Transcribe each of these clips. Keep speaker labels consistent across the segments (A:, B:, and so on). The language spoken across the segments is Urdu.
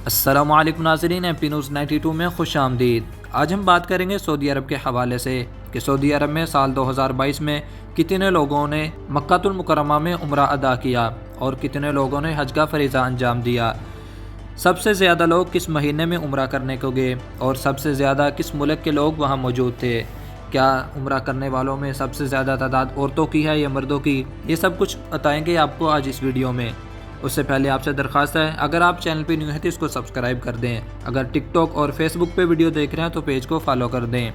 A: السلام علیکم ناظرین، ایم پی نیوز 92 میں خوش آمدید۔ آج ہم بات کریں گے سعودی عرب کے حوالے سے کہ سعودی عرب میں سال 2022 میں کتنے لوگوں نے مکہ المکرمہ میں عمرہ ادا کیا اور کتنے لوگوں نے حج کا فریضہ انجام دیا۔ سب سے زیادہ لوگ کس مہینے میں عمرہ کرنے کو گئے اور سب سے زیادہ کس ملک کے لوگ وہاں موجود تھے۔ کیا عمرہ کرنے والوں میں سب سے زیادہ تعداد عورتوں کی ہے یا مردوں کی، یہ سب کچھ بتائیں گے آپ کو آج اس ویڈیو میں۔ اس سے پہلے آپ سے درخواست ہے، اگر آپ چینل پہ نیو ہیں تو اس کو سبسکرائب کر دیں، اگر ٹک ٹاک اور فیس بک پہ ویڈیو دیکھ رہے ہیں تو پیج کو فالو کر دیں۔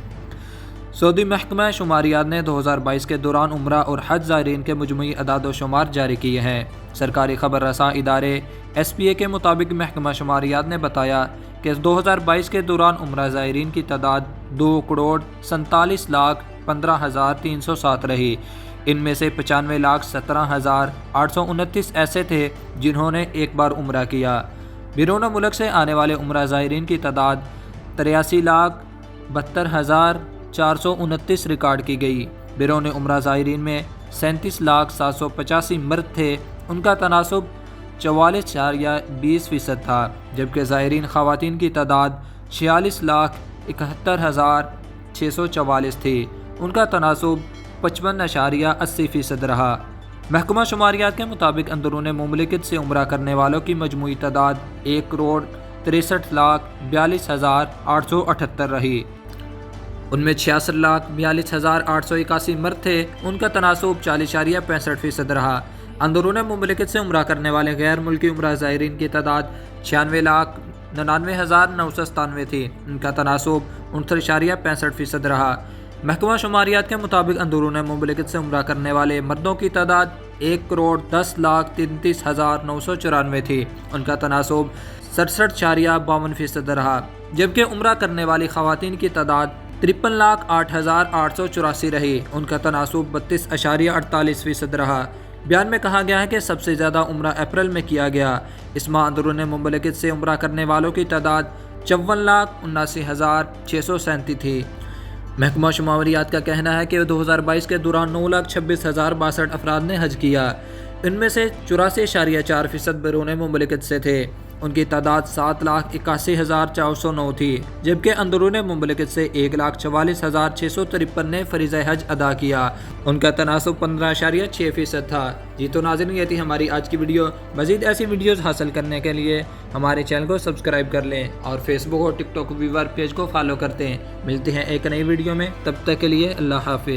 A: سعودی محکمہ شماریات نے 2022 کے دوران عمرہ اور حج زائرین کے مجموعی اعداد و شمار جاری کیے ہیں۔ سرکاری خبر رساں ادارے ایس پی اے کے مطابق محکمہ شماریات نے بتایا کہ 2022 کے دوران عمرہ زائرین کی تعداد 2,47,15,307 رہی۔ ان میں سے 95,17,829 ایسے تھے جنہوں نے ایک بار عمرہ کیا۔ بیرون ملک سے آنے والے عمرہ زائرین کی تعداد 83,72,429 ریکارڈ کی گئی۔ بیرون عمرہ زائرین میں 37,785 مرد تھے، ان کا تناسب 44.20% تھا، جبکہ زائرین خواتین کی تعداد 46,71,644 تھی، ان کا تناسب 55.80% رہا۔ محکمہ شماریات کے مطابق اندرون مملکت سے عمرہ کرنے والوں کی مجموعی تعداد 1,63,42,878 رہی۔ ان میں 66,42,881 مرد تھے، ان کا تناسب 40.65% رہا۔ اندرون مملکت سے عمرہ کرنے والے غیر ملکی عمرہ زائرین کی تعداد 96,99,997 تھی، ان کا تناسب 69.65% رہا۔ محکمہ شماریات کے مطابق اندرون مملکت سے عمرہ کرنے والے مردوں کی تعداد 1,10,33,994 تھی، ان کا تناسب 67.52% رہا، جبکہ عمرہ کرنے والی خواتین کی تعداد 53,08,884 رہی، ان کا تناسب 32.48% رہا۔ بیان میں کہا گیا ہے کہ سب سے زیادہ عمرہ اپریل میں کیا گیا۔ اس ماہ اندرون مملکت سے عمرہ کرنے والوں کی تعداد 54,79,637 تھی۔ محکمہ شماریات کا کہنا ہے کہ 2022 کے دوران 9,26,062 افراد نے حج کیا، ان میں سے 84.4% بیرون مملکت سے تھے، ان کی تعداد 7,81,409 تھی، جبکہ اندرون مملکت سے 1,44,653 نے فریضہ حج ادا کیا، ان کا تناسب 15.6% تھا۔ جی تو ناظرین، یہ تھی ہماری آج کی ویڈیو۔ مزید ایسی ویڈیوز حاصل کرنے کے لیے ہمارے چینل کو سبسکرائب کر لیں اور فیس بک اور ٹک ٹاک ویور پیج کو فالو کرتے ہیں۔ ملتے ہیں ایک نئی ویڈیو میں، تب تک کے لیے اللہ حافظ۔